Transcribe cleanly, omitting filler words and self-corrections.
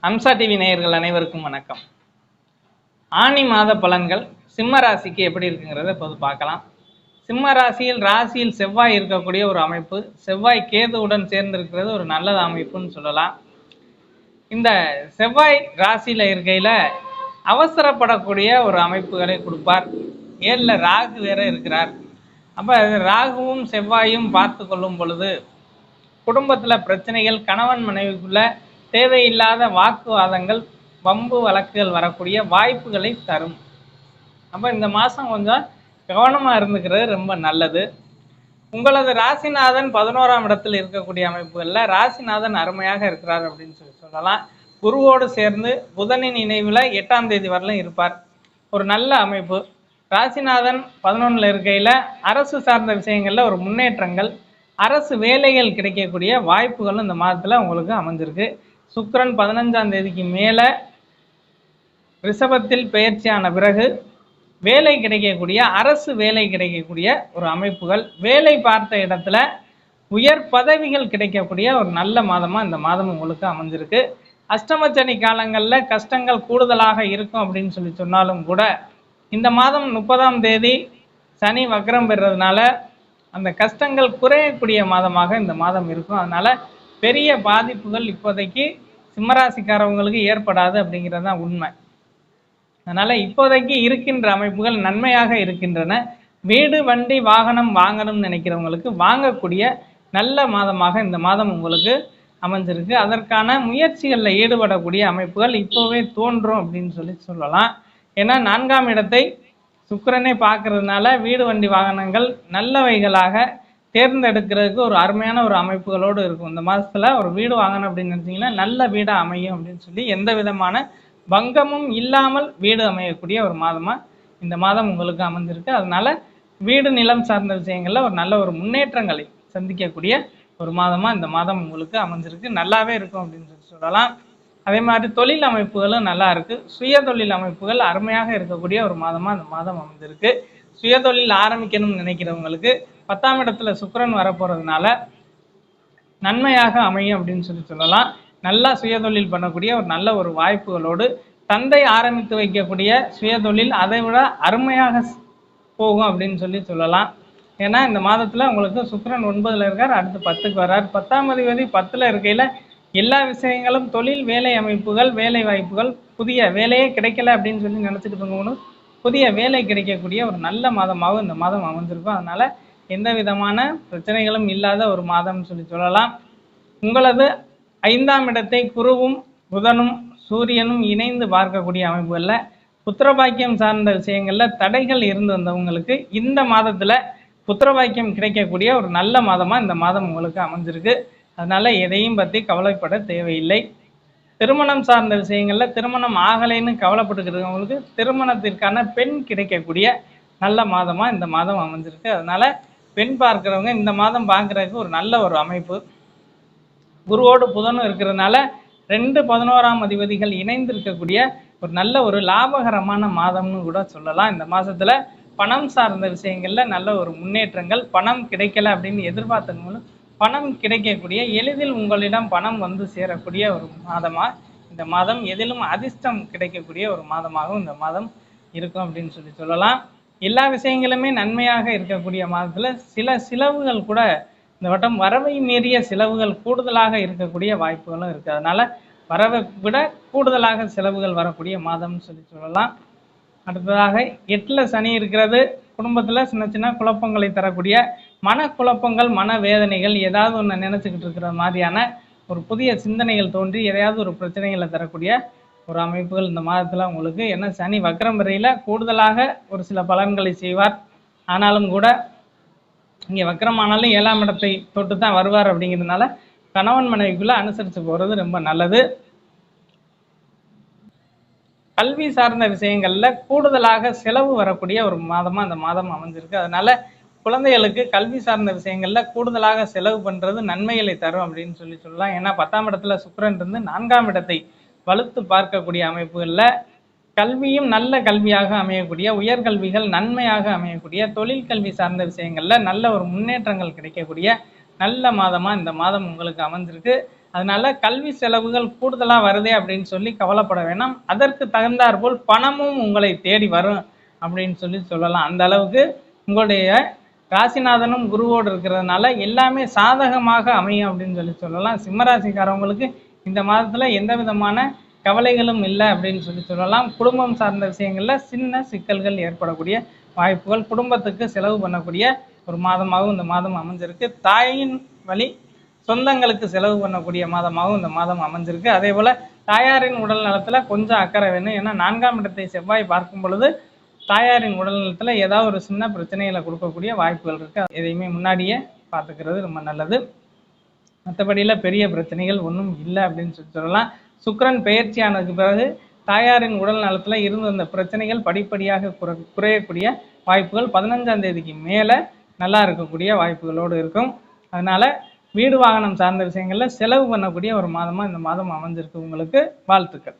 Amsa TV நேயர்கள் அனைவருக்கும் வணக்கம். ஆனி மாத பலன்கள் சிம்ம ராசிக்கு எப்படி இருக்குங்கிறத இப்போது பார்க்கலாம். சிம்ம ராசியில் செவ்வாய் இருக்கக்கூடிய ஒரு அமைப்பு, செவ்வாய் கேதுவுடன் சேர்ந்திருக்கிறது ஒரு நல்ல அமைப்புன்னு சொல்லலாம். இந்த செவ்வாய் ராசியில் இருக்கையில் அவசரப்படக்கூடிய ஒரு அமைப்புகளை கொடுப்பார். 7ல் ராகு வேற இருக்கிறார். அப்போ ராகுவும் செவ்வாயும் பார்த்து கொள்ளும் பொழுது குடும்பத்தில் பிரச்சனைகள், கணவன் மனைவிக்குள்ள தேவையில்லாத வாக்குவாதங்கள், வம்பு வழக்குகள் வரக்கூடிய வாய்ப்புகளை தரும். அப்போ இந்த மாதம் கொஞ்சம் கவனமாக இருந்துக்கிறது ரொம்ப நல்லது. உங்களது ராசிநாதன் 11ஆம் இடத்தில் இருக்கக்கூடிய அமைப்புகளில் ராசிநாதன் அருமையாக இருக்கிறார் அப்படின்னு சொல்லலாம். குருவோடு சேர்ந்து புதனின் இணைவில் 8ஆம் தேதி வரலும் இருப்பார். ஒரு நல்ல அமைப்பு. ராசிநாதன் 11ல் இருக்கையில் அரசு சார்ந்த விஷயங்களில் ஒரு முன்னேற்றங்கள், அரசு வேலைகள் கிடைக்கக்கூடிய வாய்ப்புகளும் இந்த மாதத்தில் உங்களுக்கு அமைஞ்சிருக்கு. சுக்கிரன் 15ஆம் தேதிக்கு மேலே ரிஷபத்தில் பெயர்ச்சியான பிறகு வேலை கிடைக்கக்கூடிய, அரசு வேலை கிடைக்கக்கூடிய ஒரு அமைப்புகள், வேலை பார்த்த இடத்துல உயர் பதவிகள் கிடைக்கக்கூடிய ஒரு நல்ல மாதமாக இந்த மாதம் உங்களுக்கு அமைஞ்சிருக்கு. அஷ்டமச்சனி காலங்களில் கஷ்டங்கள் கூடுதலாக இருக்கும் அப்படின்னு சொன்னாலும் கூட இந்த மாதம் 30ஆம் தேதி சனி வக்ரம் பெறுறதுனால அந்த கஷ்டங்கள் குறையக்கூடிய மாதமாக இந்த மாதம் இருக்கும். அதனால் பெரிய பாதிப்புகள் இப்போதைக்கு சிம்மராசிக்காரவங்களுக்கு ஏற்படாது அப்படிங்கிறது தான் உண்மை. அதனால் இப்போதைக்கு இருக்கின்ற அமைப்புகள் நன்மையாக இருக்கின்றன. வீடு, வண்டி, வாகனம் வாங்கணும்னு நினைக்கிறவங்களுக்கு வாங்கக்கூடிய நல்ல மாதமாக இந்த மாதம் உங்களுக்கு அமைஞ்சிருக்கு. அதற்கான முயற்சிகளில் ஈடுபடக்கூடிய அமைப்புகள் இப்போவே தோன்றும் அப்படின்னு சொல்லலாம். ஏன்னா 4ஆம் இடத்தை சுக்கிரனே பார்க்கறதுனால வீடு, வண்டி, வாகனங்கள் நல்லவைகளாக தேர்ந்தெடுக்கிறதுக்கு ஒரு அருமையான ஒரு அமைப்புகளோடு இருக்கும். இந்த மாதத்தில் ஒரு வீடு வாங்கணும் அப்படின்னு நினச்சிங்கன்னா நல்ல வீடாக அமையும் அப்படின்னு எந்த விதமான பங்கமும் இல்லாமல் வீடு அமையக்கூடிய ஒரு மாதமாக இந்த மாதம் உங்களுக்கு அமைஞ்சிருக்கு. அதனால் வீடு, நிலம் சார்ந்த விஷயங்களில் ஒரு நல்ல ஒரு முன்னேற்றங்களை சந்திக்கக்கூடிய ஒரு மாதமாக இந்த மாதம் உங்களுக்கு அமைஞ்சிருக்கு. நல்லாவே இருக்கும் அப்படின்னு சொல்லலாம். அதே மாதிரி தொழில் அமைப்புகளும் நல்லா இருக்குது. சுய தொழில் அமைப்புகள் அருமையாக இருக்கக்கூடிய ஒரு மாதமாக இந்த மாதம் அமைஞ்சிருக்கு. சுய தொழில் ஆரம்பிக்கணும்னு நினைக்கிறவங்களுக்கு 10ஆம் இடத்துல சுக்கிரன் வரப்போகிறதுனால நன்மையாக அமையும் அப்படின்னு சொல்லலாம். நல்லா சுயதொழில் பண்ணக்கூடிய ஒரு நல்ல ஒரு வாய்ப்புகளோடு தந்தை ஆரம்பித்து வைக்கக்கூடிய சுயதொழில் அதை விட அருமையாக போகும் அப்படின்னு சொல்லலாம். ஏன்னா இந்த மாதத்தில் உங்களுக்கு சுக்கிரன் 9ல் இருக்கார், அடுத்து 10க்கு வர்றார். 10ஆம் அதிபதி 10ல் இருக்கையில் எல்லா விஷயங்களும் தொழில், வேலை அமைப்புகள், வேலை வாய்ப்புகள், புதிய வேலையே கிடைக்கல அப்படின்னு நினச்சிட்டு இருக்கவங்களும் புதிய வேலை கிடைக்கக்கூடிய ஒரு நல்ல மாதமாகவும் இந்த மாதம் அமைஞ்சிருக்கும். அதனால் எந்த விதமான பிரச்சனைகளும் இல்லாத ஒரு மாதம்னு சொல்லலாம். உங்களது 5ஆம் இடத்தை குருவும் புதனும் சூரியனும் இணைந்து பார்க்கக்கூடிய அமைப்புகளில் புத்திரபாக்கியம் சார்ந்த விஷயங்களில் தடைகள் இருந்து வந்தவங்களுக்கு இந்த மாதத்தில் புத்திரபாக்கியம் கிடைக்கக்கூடிய ஒரு நல்ல மாதமாக இந்த மாதம் உங்களுக்கு அமைஞ்சிருக்கு. அதனால் எதையும் பற்றி கவலைப்பட தேவையில்லை. திருமணம் சார்ந்த விஷயங்களில் திருமணம் ஆகலைன்னு கவலைப்பட்டுக்கிறவங்களுக்கு திருமணத்திற்கான பெண் கிடைக்கக்கூடிய நல்ல மாதமாக இந்த மாதம் அமைஞ்சிருக்கு. அதனால் பெண் பார்க்குறவங்க இந்த மாதம் பார்க்குறதுக்கு ஒரு நல்ல ஒரு அமைப்பு. குருவோடு புதனும் இருக்கிறதுனால 2 11ஆம் அதிபதிகள் இணைந்து இருக்கக்கூடிய ஒரு நல்ல ஒரு லாபகரமான மாதம்னு கூட சொல்லலாம். இந்த மாதத்தில் பணம் சார்ந்த விஷயங்களில் நல்ல ஒரு முன்னேற்றங்கள், பணம் கிடைக்கல அப்படின்னு எதிர்பார்த்தவங்களும் பணம் கிடைக்கக்கூடிய, எளிதில் உங்களிடம் பணம் வந்து சேரக்கூடிய ஒரு மாதமாக இந்த மாதம், எதிலும் அதிர்ஷ்டம் கிடைக்கக்கூடிய ஒரு மாதமாகவும் இந்த மாதம் இருக்கும் அப்படின்னு சொல்லலாம். எல்லா விஷயங்களுமே நன்மையாக இருக்கக்கூடிய மாதத்தில் சில செலவுகள் கூட இந்த வட்டம் வரவை மீறிய செலவுகள் கூடுதலாக இருக்கக்கூடிய வாய்ப்புகளும் இருக்குது. அதனால் வரவை விட கூடுதலாக செலவுகள் வரக்கூடிய மாதம்னு சொல்லலாம். அடுத்ததாக 8ல் சனி இருக்கிறது. குடும்பத்தில் சின்ன சின்ன குழப்பங்களை தரக்கூடிய மனக்குழப்பங்கள், மனவேதனைகள், ஏதாவது ஒன்று நினச்சிக்கிட்டு இருக்கிற மாதிரியான ஒரு புதிய சிந்தனைகள் தோன்றி எதையாவது ஒரு பிரச்சனைகளை தரக்கூடிய ஒரு அமைப்புகள் இந்த மாதத்தில் உங்களுக்கு. ஏன்னா சனி வக்ரம் வரையில் கூடுதலாக ஒரு சில பலன்களை செய்வார். ஆனாலும் கூட இங்கே வக்ரமானாலும் 7ஆம் இடத்தை தொட்டு தான் வருவார். அப்படிங்கிறதுனால கணவன் மனைவிக்குள்ளே அனுசரித்து போகிறது ரொம்ப நல்லது. கல்வி சார்ந்த விஷயங்களில் கூடுதலாக செலவு வரக்கூடிய ஒரு மாதமாக இந்த மாதம் அமைஞ்சிருக்கு. அதனால் குழந்தைகளுக்கு கல்வி சார்ந்த விஷயங்களில் கூடுதலாக செலவு பண்ணுறது நன்மைகளை தரும் அப்படின்னு சொல்லலாம். ஏன்னா 10ஆம் இடத்துல சுக்கிரன் இருந்து 4ஆம் இடத்தை வலுத்து பார்க்கக்கூடிய அமைப்புகளில் கல்வியும் நல்ல கல்வியாக அமையக்கூடிய, உயர்கல்விகள் நன்மையாக அமையக்கூடிய, தொழில் கல்வி சார்ந்த விஷயங்களில் நல்ல ஒரு முன்னேற்றங்கள் கிடைக்கக்கூடிய நல்ல மாதமாக இந்த மாதம் உங்களுக்கு அமைஞ்சிருக்கு. அதனால கல்வி செலவுகள் கூடுதலாக வருதே அப்படின்னு சொல்லி கவலைப்பட வேணாம். அதற்கு தகுந்தாற்போல் பணமும் உங்களை தேடி வரும் அப்படின்னு சொல்லலாம். அந்த அளவுக்கு உங்களுடைய ராசிநாதனும் குருவோடு இருக்கிறதுனால எல்லாமே சாதகமாக அமையும் அப்படின்னு சொல்லலாம். சிம்மராசிக்காரவங்களுக்கு இந்த மாதத்தில் எந்த விதமான கவலைகளும் இல்லை அப்படின்னு சொல்லலாம். குடும்பம் சார்ந்த விஷயங்களில் சின்ன சிக்கல்கள் ஏற்படக்கூடிய வாய்ப்புகள், குடும்பத்துக்கு செலவு பண்ணக்கூடிய ஒரு மாதமாகவும் இந்த மாதம் அமைஞ்சிருக்கு. தாயின் வழி சொந்தங்களுக்கு செலவு பண்ணக்கூடிய மாதமாகவும் இந்த மாதம் அமைஞ்சிருக்கு. அதே போல் தாயாரின் உடல் நலத்தில் கொஞ்சம் அக்கறை வேணும். ஏன்னா 4ஆம் இடத்தை செவ்வாய் பார்க்கும் பொழுது தாயாரின் உடல் நலத்தில் ஏதாவது ஒரு சின்ன பிரச்சனைகளை கொடுக்கக்கூடிய வாய்ப்புகள் இருக்குது. எதையுமே முன்னாடியே பார்த்துக்கிறது ரொம்ப நல்லது. மற்றபடியில் பெரிய பிரச்சனைகள் ஒன்றும் இல்லை அப்படின்னு சொல்லலாம். சுக்கிரன் பெயர்ச்சியானதுக்கு பிறகு தாயாரின் உடல் நலத்தில் இருந்து அந்த பிரச்சனைகள் படிப்படியாக குறையக்கூடிய வாய்ப்புகள் 15ஆம் தேதிக்கு மேலே நல்லா இருக்கக்கூடிய வாய்ப்புகளோடு இருக்கும். அதனால் வீடு வாகனம் சார்ந்த விஷயங்களில் செலவு பண்ணக்கூடிய ஒரு மாதமாக இந்த மாதம் அமைஞ்சிருக்கு. உங்களுக்கு வாழ்த்துக்கள்.